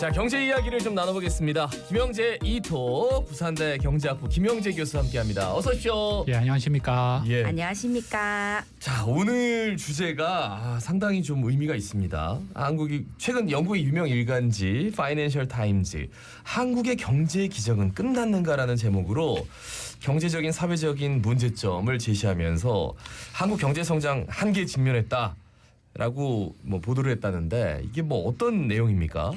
자, 경제 이야기를 좀 나눠보겠습니다. 김영재 2토 부산대 경제학부 김영재 교수 함께합니다. 어서 오십시오. 예, 안녕하십니까. 예. 안녕하십니까. 자, 오늘 주제가 상당히 좀 의미가 있습니다. 한국이 최근 영국의 유명 일간지 파이낸셜 타임즈 한국의 경제 기적은 끝났는가라는 제목으로 경제적인 사회적인 문제점을 제시하면서 한국 경제 성장 한계에 직면했다라고 보도를 했다는데 이게 어떤 내용입니까?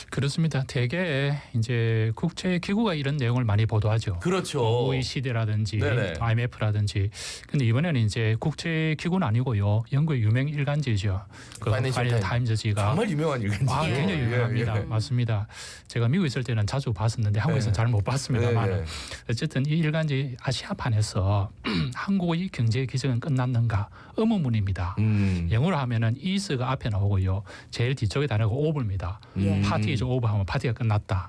그렇습니다. 대개 이제 국제 기구가 이런 내용을 많이 보도하죠. 그렇죠. OECD라든지 네네. IMF라든지. 근데 이번에는 이제 국제 기구는 아니고요. 영국의 유명 일간지죠. 그 파이낸셜 타임즈지가 정말 유명한 일간지죠. 굉장히 유명합니다. 맞습니다. 제가 미국에 있을 때는 자주 봤었는데 한국에서는 잘 못 봤습니다만 어쨌든 이 일간지 아시아판에서 한국의 경제 기적은 끝났는가 의문문입니다. 영어로 하면은 is가 앞에 나오고요. 제일 뒤쪽에 단어가 over입니다. 파티 오버하면 파티가 끝났다.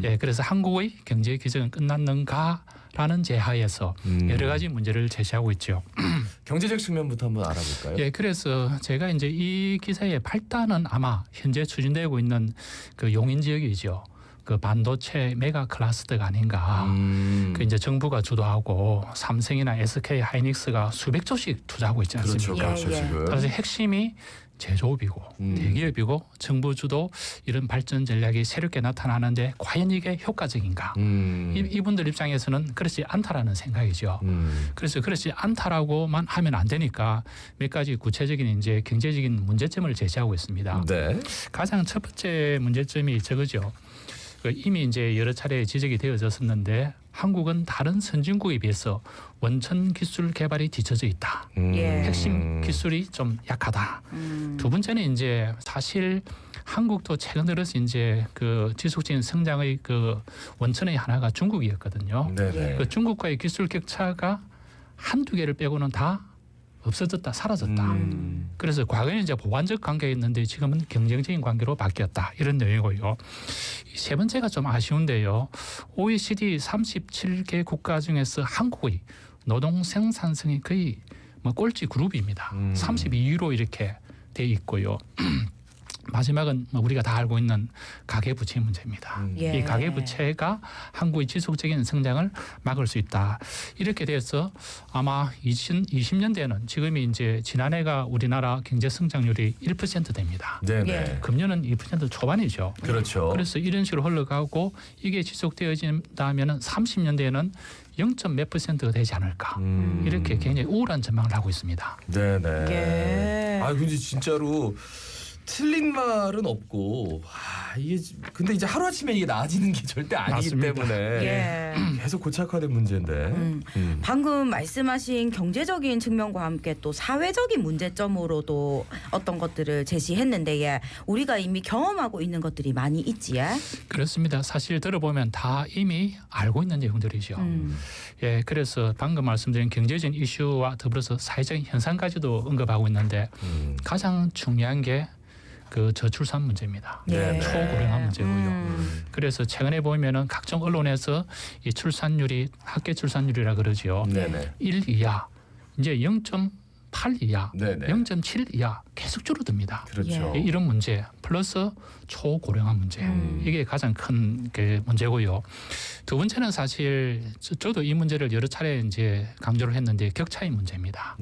예, 그래서 한국의 경제 기적은 끝났는가라는 제하에서 여러 가지 문제를 제시하고 있죠. 경제적 측면부터 한번 알아볼까요? 예, 그래서 제가 이제 이 기사의 발단은 아마 현재 추진되고 있는 그 용인 지역이죠. 그 반도체 메가 클러스터가 아닌가. 그 이제 정부가 주도하고 삼성이나 SK 하이닉스가 수백 조씩 투자하고 있지 않습니까? 그렇죠. 지금. 그래서 핵심이 제조업이고 대기업이고 정부 주도 이런 발전 전략이 새롭게 나타나는데 과연 이게 효과적인가? 이분들 입장에서는 그렇지 않다라는 생각이죠. 그래서 그렇지 않다라고만 하면 안 되니까 몇 가지 구체적인 이제 경제적인 문제점을 제시하고 있습니다. 네. 가장 첫 번째 문제점이 저거죠. 이미 이제 여러 차례 지적이 되어졌었는데 한국은 다른 선진국에 비해서 원천 기술 개발이 뒤처져 있다. 핵심 기술이 좀 약하다. 두 번째는 이제 사실 한국도 최근 들어서 이제 그 지속적인 성장의 그 원천의 하나가 중국이었거든요. 그 중국과의 기술 격차가 한두 개를 빼고는 다 없어졌다, 사라졌다. 그래서 과거에는 이제 보완적 관계였는데 지금은 경쟁적인 관계로 바뀌었다. 이런 내용이고요. 세 번째가 좀 아쉬운데요. OECD 37개 국가 중에서 한국의 노동 생산성이 거의 꼴찌 그룹입니다. 32위로 이렇게 돼 있고요. 마지막은 우리가 다 알고 있는 가계부채 문제입니다. 이 가계부채가 한국의 지속적인 성장을 막을 수 있다. 이렇게 돼서 아마 2020년대에는 지금이 이제 지난해가 우리나라 경제 성장률이 1% 됩니다. 금년은 2% 초반이죠. 그렇죠. 그래서 이런 식으로 흘러가고 이게 지속되어진다면 30년대에는 0.몇 %가 되지 않을까. 이렇게 굉장히 우울한 전망을 하고 있습니다. 네네. 아, 근데 진짜로 틀린 말은 없고 이게 근데 이제 하루아침에 이게 나아지는 게 절대 아니기 맞습니다. 때문에 계속 고착화된 문제인데 방금 말씀하신 경제적인 측면과 함께 또 사회적인 문제점으로도 어떤 것들을 제시했는데 우리가 이미 경험하고 있는 것들이 많이 있지. 그렇습니다. 사실 들어보면 다 이미 알고 있는 내용들이죠. 예, 그래서 방금 말씀드린 경제적인 이슈와 더불어서 사회적인 현상까지도 언급하고 있는데 가장 중요한 게 그 저출산 문제입니다. 초고령화 문제고요. 그래서 최근에 보면은 각종 언론에서 이 출산율이 학계 출산율이라 그러죠. 1 이하, 이제 0.8 이하, 0.7 이하 계속 줄어듭니다. 그렇죠. 이런 문제 플러스 초고령화 문제 이게 가장 큰 그 문제고요. 두 번째는 사실 저도 이 문제를 여러 차례 이제 강조를 했는데 격차의 문제입니다.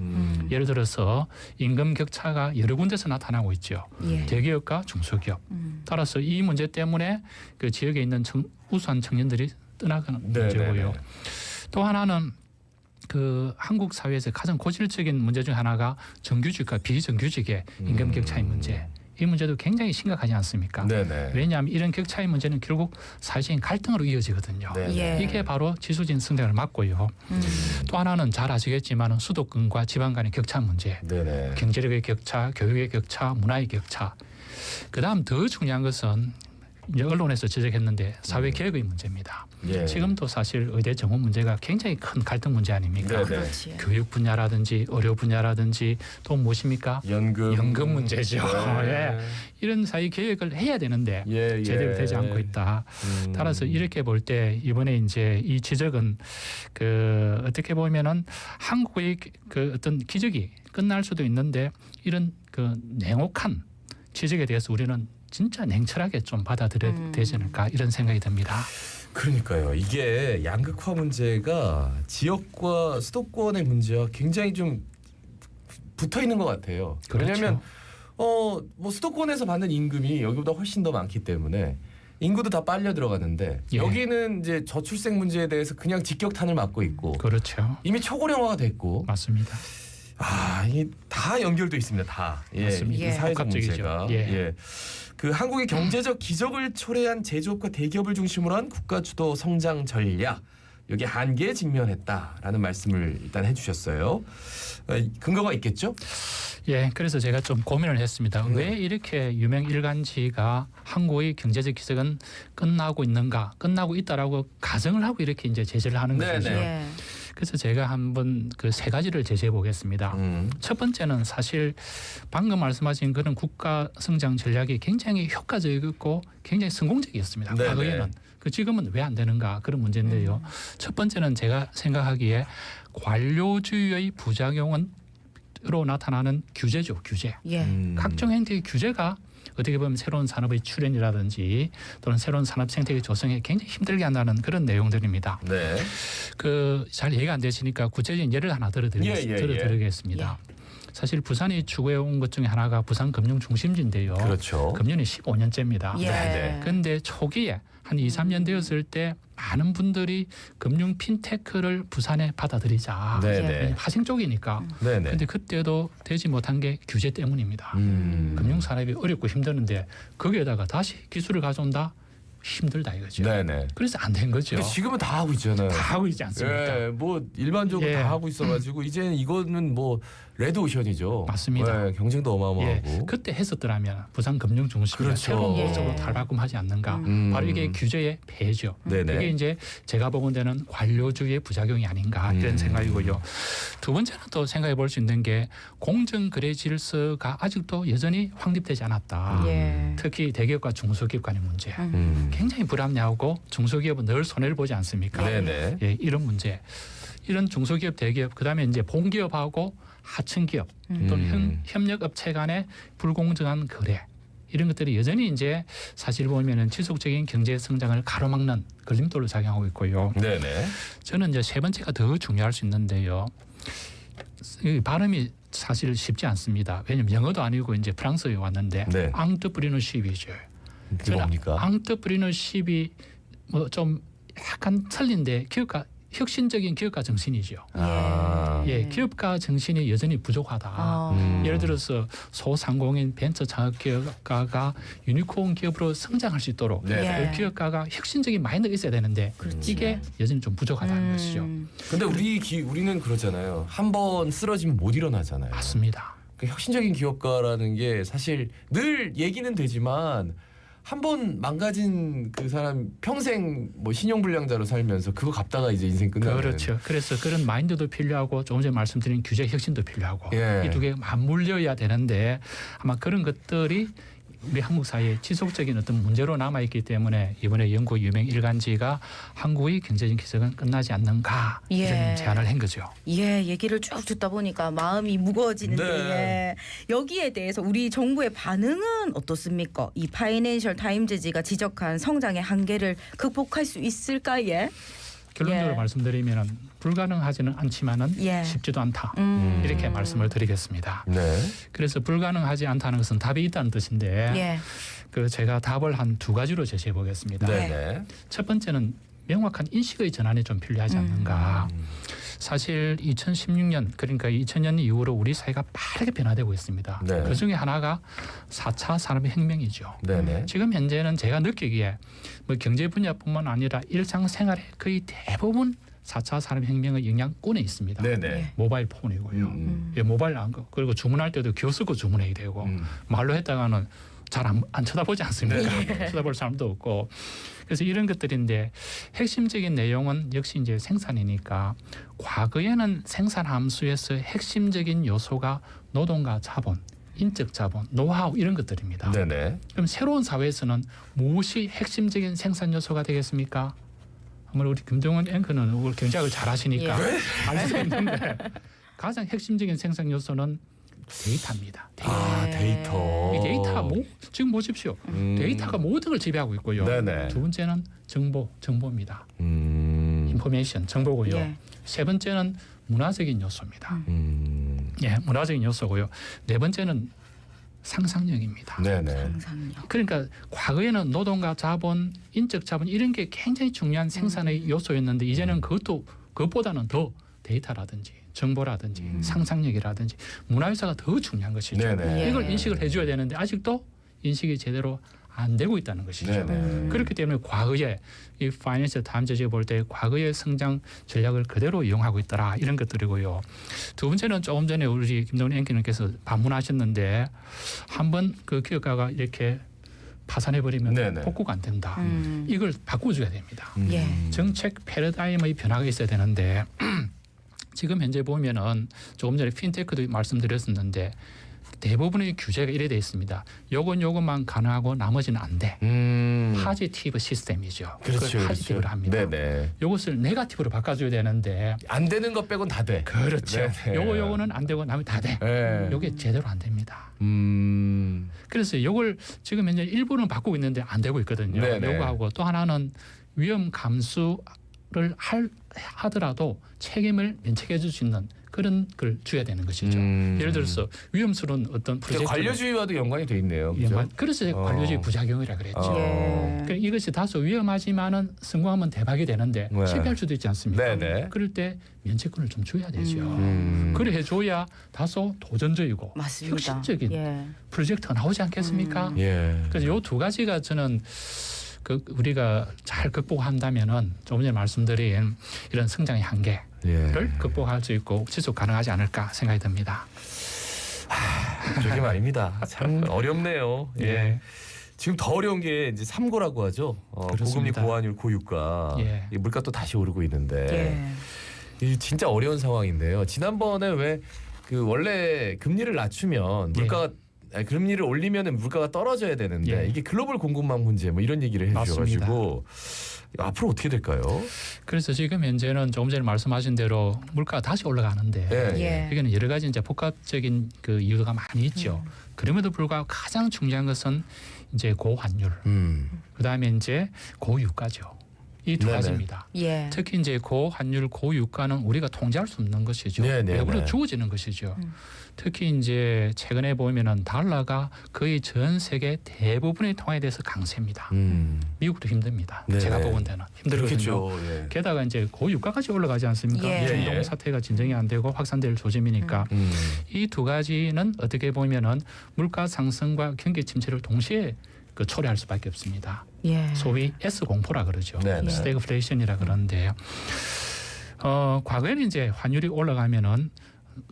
예를 들어서 임금 격차가 여러 군데서 나타나고 있죠. 대기업과 중소기업. 따라서 이 문제 때문에 그 지역에 있는 우수한 청년들이 떠나가는 문제고요. 또 하나는 그 한국 사회에서 가장 고질적인 문제 중 하나가 정규직과 비정규직의 임금 격차의 문제. 이 문제도 굉장히 심각하지 않습니까? 왜냐하면 이런 격차의 문제는 결국 사회적인 갈등으로 이어지거든요. 이게 바로 지속적인 성장을 막고요. 또 하나는 잘 아시겠지만 수도권과 지방 간의 격차 문제. 경제력의 격차, 교육의 격차, 문화의 격차. 그다음 더 중요한 것은 이제 언론에서 지적했는데 사회 개혁의 문제입니다. 지금도 사실 의대 정원 문제가 굉장히 큰 갈등 문제 아닙니까? 교육 분야라든지 의료 분야라든지 또 무엇입니까? 연금 문제죠. 이런 사회 개혁을 해야 되는데 제대로 되지 않고 있다. 따라서 이렇게 볼 때 이번에 이제 이 지적은 그 어떻게 보면은 한국의 그 어떤 기적이 끝날 수도 있는데 이런 그 냉혹한 지적에 대해서 우리는 진짜 냉철하게 좀 받아들여야 되지 않을까 이런 생각이 듭니다. 그러니까요. 이게 양극화 문제가 지역과 수도권의 문제와 굉장히 좀 붙어 있는 것 같아요. 그렇죠. 왜냐하면 뭐 수도권에서 받는 임금이 여기보다 훨씬 더 많기 때문에 인구도 다 빨려 들어가는데 예. 여기는 이제 저출생 문제에 대해서 그냥 직격탄을 맞고 있고 그렇죠. 이미 초고령화가 됐고 맞습니다. 이게 다 연결돼 있습니다. 다. 예, 맞습니다. 이 사회적 복합적이죠. 문제가. 예. 예. 그 한국의 경제적 기적을 초래한 제조업과 대기업을 중심으로 한 국가 주도 성장 전략. 여기 한계에 직면했다라는 말씀을 일단 해주셨어요. 근거가 있겠죠? 예, 그래서 제가 좀 고민을 했습니다. 왜 이렇게 유명 일간지가 한국의 경제적 기적은 끝나고 있는가, 끝나고 있다라고 가정을 하고 이렇게 이제 제시를 하는 네, 것이죠. 네. 예. 그래서 제가 한번 그 세 가지를 제시해 보겠습니다. 첫 번째는 사실 방금 말씀하신 그런 국가 성장 전략이 굉장히 효과적이고 굉장히 성공적이었습니다. 네네. 과거에는. 그 지금은 왜 안 되는가 그런 문제인데요. 첫 번째는 제가 생각하기에 관료주의의 부작용은 으로 나타나는 규제죠. 규제. 예. 각종 행태의 규제가 어떻게 보면 새로운 산업의 출현이라든지 또는 새로운 산업 생태계 조성에 굉장히 힘들게 한다는 그런 내용들입니다. 네. 그 잘 이해가 안 되시니까 구체적인 예를 하나 들어드리겠습니다. 사실 부산이 추구해 온 것 중에 하나가 부산 금융 중심지인데요. 그렇죠. 금년이 15년째입니다. 예. 네. 그런데 초기에 한 2, 3년 되었을 때 많은 분들이 금융 핀테크를 부산에 받아들이자. 네네. 화생 쪽이니까. 네네. 그런데 그때도 되지 못한 게 규제 때문입니다. 음. 금융 산업이 어렵고 힘드는데 거기에다가 다시 기술을 가져온다? 힘들다 이거죠. 네네. 그래서 안 된 거죠. 근데 지금은 다 하고 있잖아요. 다 하고 있지 않습니까? 예, 뭐 일반적으로 예. 다 하고 있어가지고 이제는 이거는 뭐 레드오션이죠. 맞습니다. 예, 경쟁도 어마어마하고. 예, 그때 했었더라면 부산 금융 중심이 그렇죠. 새로운 예. 모습으로 탈바꿈하지 않는가. 음. 바로 이게 규제의 폐해죠. 네네. 이게 이제 제가 보건대는 관료주의의 부작용이 아닌가 이런 생각이고요. 두 번째는 또 생각해 볼 수 있는 게 공정거래 질서가 아직도 여전히 확립되지 않았다. 예. 특히 대기업과 중소기업 간의 문제. 굉장히 불합리하고 중소기업은 늘 손해를 보지 않습니까? 네네. 예, 이런 문제. 이런 중소기업, 대기업, 그다음에 이제 본기업하고 하층기업 또는 협력업체 간의 불공정한 거래 이런 것들이 여전히 이제 사실 보면은 지속적인 경제 성장을 가로막는 걸림돌로 작용하고 있고요. 네네. 저는 이제 세 번째가 더 중요할 수 있는데요. 이 발음이 사실 쉽지 않습니다. 왜냐하면 영어도 아니고 이제 프랑스에 왔는데 네. 앙트프리너십이죠. 그게 뭡니까? 앙트프리너십이 뭐 좀 약간 틀린데 기업가 혁신적인 기업가 정신이죠. 아. 예, 기업가 정신이 여전히 부족하다. 예를 들어서 소상공인 벤처 창업기업가가 유니콘 기업으로 성장할 수 있도록 네. 예. 그 기업가가 혁신적인 마인드가 있어야 되는데 그렇지. 이게 여전히 좀 부족하다는 것이죠. 근데 우리는 그러잖아요. 한 번 쓰러지면 못 일어나잖아요. 맞습니다. 그 혁신적인 기업가라는 게 사실 늘 얘기는 되지만 한 번 망가진 그 사람 평생 뭐 신용불량자로 살면서 그거 갚다가 이제 인생 끝나는. 그렇죠. 그래서 그런 마인드도 필요하고 조금 전에 말씀드린 규제 혁신도 필요하고 예. 이 두 개가 맞물려야 되는데 아마 그런 것들이 우리 한국 사회에 지속적인 어떤 문제로 남아 있기 때문에 이번에 영국 유명 일간지가 한국의 경제적 기적은 끝나지 않는가 예. 이런 제안을 한 거죠. 예, 얘기를 쭉 듣다 보니까 마음이 무거워지는데 네. 여기에 대해서 우리 정부의 반응은 어떻습니까? 이 파이낸셜 타임즈지가 지적한 성장의 한계를 극복할 수 있을까? 예. 결론적으로 예. 말씀드리면 불가능하지는 않지만은 예. 쉽지도 않다. 음. 이렇게 말씀을 드리겠습니다. 네. 그래서 불가능하지 않다는 것은 답이 있다는 뜻인데 예. 그 제가 답을 한 두 가지로 제시해 보겠습니다. 네네. 첫 번째는 명확한 인식의 전환이 좀 필요하지 않는가. 사실 2016년 그러니까 2000년 이후로 우리 사회가 빠르게 변화되고 있습니다. 네. 그중에 하나가 4차 산업혁명이죠. 네네. 지금 현재는 제가 느끼기에 뭐 경제 분야뿐만 아니라 일상생활의 거의 대부분 4차 산업혁명의 영향권에 있습니다. 네네. 예. 모바일 폰이고요. 예, 모바일 안 거. 그리고 주문할 때도 기어쓰고 주문해야 되고 말로 했다가는 잘 안 쳐다보지 않습니까? 쳐다볼 사람도 없고. 그래서 이런 것들인데 핵심적인 내용은 역시 이제 생산이니까 과거에는 생산 함수에서 핵심적인 요소가 노동과 자본, 인적 자본, 노하우 이런 것들입니다. 네네. 그럼 새로운 사회에서는 무엇이 핵심적인 생산 요소가 되겠습니까? 아무래도 우리 김정은 앵커는 오늘 경제학을 잘 하시니까 알 수 있는데 가장 핵심적인 생산 요소는 데이터입니다. 아, 데이터. 이 데이터 지금 보십시오. 데이터가 모든 걸 지배하고 있고요. 네네. 두 번째는 정보입니다. 인포메이션, 정보고요. 예. 세 번째는 문화적인 요소입니다. 예, 문화적인 요소고요. 네 번째는 상상력입니다. 네네. 상상력. 그러니까 과거에는 노동과 자본, 인적 자본 이런 게 굉장히 중요한 생산의 요소였는데 이제는 그것보다는 더 데이터라든지 정보라든지 상상력이라든지 문화유사가 더 중요한 것이죠. 네네. 예. 이걸 인식을 해줘야 되는데 아직도 인식이 제대로 안 되고 있다는 것이죠. 네네. 그렇기 때문에 과거에 이 파이낸셜 타임즈에 볼 때 과거의 성장 전략을 그대로 이용하고 있더라 이런 것들이고요. 두 번째는 조금 전에 우리 김동훈 앵커님께서 반문하셨는데 한번 그 기업가가 이렇게 파산해버리면 네네. 복구가 안 된다. 이걸 바꿔줘야 됩니다. 예. 정책 패러다임의 변화가 있어야 되는데 지금 현재 보면은 조금 전에 핀테크도 말씀드렸었는데 대부분의 규제가 이래 돼 있습니다. 요것만 가능하고 나머지는 안 돼. 파지티브 시스템이죠. 그렇죠. 그걸 파지티브로 합니다. 네네. 요것을 네거티브로 바꿔줘야 되는데 안 되는 것 빼곤 다 돼. 그렇죠. 네네. 요거는 안 되고 나머지 다 돼. 네. 요게 제대로 안 됩니다. 음. 그래서 요걸 지금 현재 일부는 바꾸고 있는데 안 되고 있거든요. 네네. 요거하고 또 하나는 위험 감수를 하더라도 책임을 면책해 줄 수 있는 그런 걸 줘야 되는 것이죠. 예를 들어서 위험스러운 어떤 프로젝트 관료주의와도 연관이 돼 있네요. 그죠? 그래서 관료주의 부작용이라 그랬죠. 예. 그러니까 이것이 다소 위험하지만은 성공하면 대박이 되는데 네. 실패할 수도 있지 않습니까? 네네. 그럴 때 면책권을 좀 줘야 되죠. 음. 그래 해줘야 다소 도전적이고 맞습니다. 혁신적인 예. 프로젝트가 나오지 않겠습니까? 예. 그래서 요 두 가지가 저는 우리가 잘 극복한다면은 조금 전에 말씀드린 이런 성장의 한계를 예. 극복할 수 있고 지속 가능하지 않을까 생각이 듭니다. 그러게 말입니다. 참 어렵네요. 예. 예. 지금 더 어려운 게 이제 삼고라고 하죠. 고금리, 그렇습니다. 고환율, 고유가. 예. 이 물가 또 다시 오르고 있는데 예. 이 진짜 어려운 상황인데요. 지난번에 왜 그 원래 금리를 낮추면 물가가 금리를 올리면은 물가가 떨어져야 되는데 예. 이게 글로벌 공급망 문제 뭐 이런 얘기를 해주셔가지고 앞으로 어떻게 될까요? 그래서 지금 현재는 조금 전에 말씀하신 대로 물가가 다시 올라가는데 예. 예. 이게는 여러 가지 이제 복합적인 그 이유가 많이 있죠. 그럼에도 불구하고 가장 중요한 것은 이제 고환율, 그다음에 이제 고유가죠. 이 두 네네. 가지입니다. 예. 특히 이제 고환율, 고유가는 우리가 통제할 수 없는 것이죠. 네네네. 외부로 주어지는 것이죠. 특히 이제 최근에 보면은 달러가 거의 전 세계 대부분의 통화에 대해서 강세입니다. 미국도 힘듭니다. 네네. 제가 보건 데는 힘들거든요. 그렇겠죠. 예. 게다가 이제 고유가까지 올라가지 않습니까? 예. 중동 예. 사태가 진정이 안 되고 확산될 조짐이니까 이 두 가지는 어떻게 보면은 물가 상승과 경기 침체를 동시에 초래할 수밖에 없습니다. 예. 소위 S 공포라 그러죠. 네네. 스태그플레이션이라 그러는데요. 과거에는 이제 환율이 올라가면은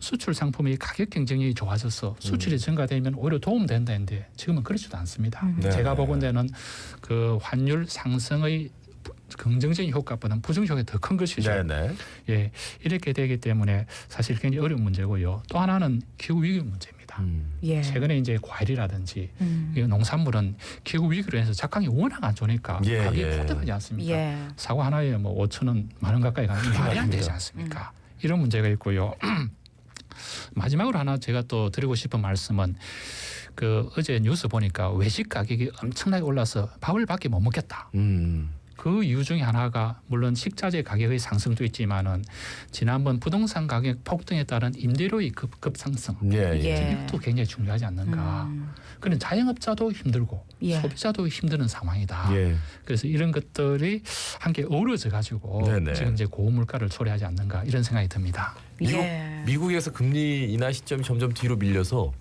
수출 상품의 가격 경쟁력이 좋아져서 수출이 증가되면 오히려 도움된다는데 지금은 그렇지도 않습니다. 네. 제가 보건대는 그 환율 상승의 긍정적인 효과보다는 부정적 효과가 더 큰 것이죠. 네네. 예, 이렇게 되기 때문에 사실 굉장히 어려운 문제고요. 또 하나는 기후 위기 문제입니다. 예. 최근에 이제 과일이라든지 이 농산물은 기후 위기로 해서 작황이 워낙 안 좋으니까 예, 가격이 예. 폭등하지 않습니까? 예. 사과 하나에 뭐 5,000원, 10,000원 가까이 가는 게 말이 안 되지 않습니까? 이런 문제가 있고요. 마지막으로 하나 제가 또 드리고 싶은 말씀은 그 어제 뉴스 보니까 외식 가격이 엄청나게 올라서 밥을 밖에 못 먹겠다. 그 이유 중에 하나가 물론 식자재 가격의 상승도 있지만은 지난번 부동산 가격 폭등에 따른 임대료의 급상승 예. 예. 이것도 굉장히 중요하지 않는가. 그런 자영업자도 힘들고 예. 소비자도 힘드는 상황이다. 예. 그래서 이런 것들이 함께 어우러져 가지고 네네. 지금 이제 고물가를 초래하지 않는가 이런 생각이 듭니다. 예. 미국에서 금리 인하 시점이 점점 뒤로 밀려서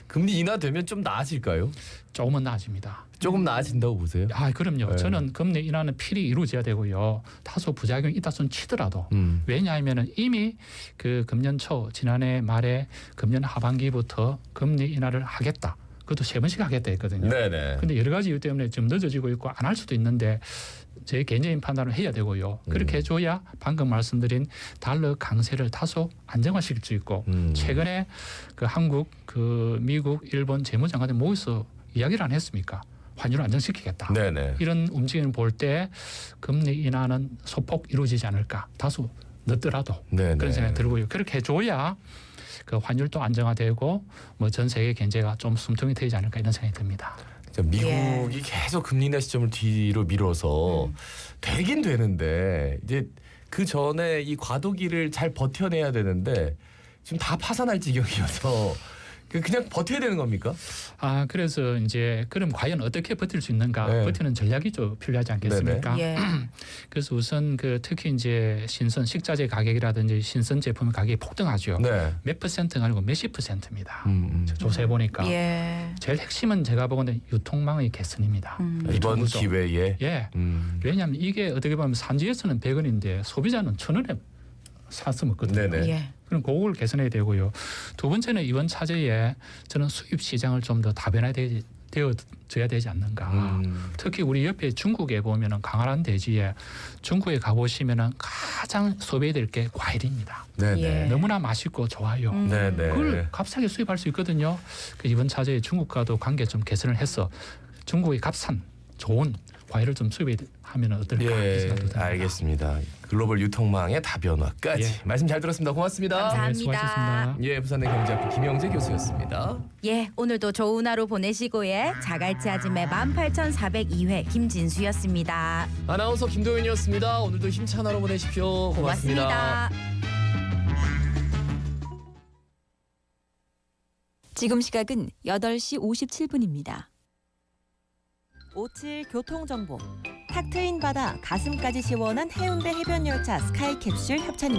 금리 인하되면 좀 나아질까요? 조금은 나아집니다. 조금 나아진다고 보세요? 아, 그럼요. 네. 저는 금리 인하는 필히 이루어져야 되고요. 다소 부작용이 있다 손 치더라도 왜냐하면은 이미 그 금년 초 지난해 말에 금년 하반기부터 금리 인하를 하겠다. 그것도 3번씩 하겠다 했거든요. 네네. 근데 여러 가지 이유 때문에 좀 늦어지고 있고 안 할 수도 있는데 제 개인적인 판단을 해야 되고요. 그렇게 해줘야 방금 말씀드린 달러 강세를 다소 안정화시킬 수 있고 최근에 그 한국, 그 미국, 일본 재무장관들 모여서 이야기를 안 했습니까? 환율을 안정시키겠다. 네네. 이런 움직임을 볼 때 금리 인하는 소폭 이루어지지 않을까. 다소 늦더라도 네네. 그런 생각이 들고요. 그렇게 해줘야 그 환율도 안정화되고 뭐 전 세계 경제가 좀 숨통이 트이지 않을까 이런 생각이 듭니다. 미국이 계속 금리 인하 시점을 뒤로 미뤄서 되긴 되는데 이제 그 전에 이 과도기를 잘 버텨내야 되는데 지금 다 파산할 지경이어서 그냥 버텨야 되는 겁니까? 그래서 이제 그럼 과연 어떻게 버틸 수 있는가? 네. 버티는 전략이 좀 필요하지 않겠습니까? 예. 그래서 우선 특히 이제 신선 식자재 가격이라든지 신선 제품 가격이 폭등하죠. 네. 몇 퍼센트가 아니고 몇십 %입니다. 조사해 그러니까. 보니까 예. 제일 핵심은 제가 보건대 유통망의 개선입니다. 이번 유통구조. 기회에 예. 왜냐하면 이게 어떻게 보면 산지에서는 100원인데 소비자는 1,000원에 사서 먹거든요. 네네. 예. 그럼 그걸 개선해야 되고요. 두 번째는 이번 차제에 저는 수입 시장을 좀 더 다변화되어져야 되지 않는가. 특히 우리 옆에 중국에 보면은 강화란 대지에 중국에 가보시면은 가장 소비해야 될 게 과일입니다. 네네. 예. 너무나 맛있고 좋아요. 네네. 그걸 값싸게 수입할 수 있거든요. 그 이번 차제에 중국과도 관계 좀 개선을 해서 중국의 값싼 좋은 과일을 좀 수입하면 어떨까 이 예, 생각도 듭니다. 알겠습니다. 글로벌 유통망의 다변화까지 예. 말씀 잘 들었습니다. 고맙습니다. 감사합니다. 네, 수고하셨습니다. 예, 부산대 경제학부 김영재 교수였습니다. 예, 오늘도 좋은 하루 보내시고요. 자갈치 아줌의 18,402회 김진수였습니다. 아나운서 김도윤이었습니다. 오늘도 힘찬 하루 보내십시오. 고맙습니다. 지금 시각은 8시 57분입니다. 57 교통정보. 탁 트인 바다 가슴까지 시원한 해운대 해변열차 스카이캡슐 협찬입니다.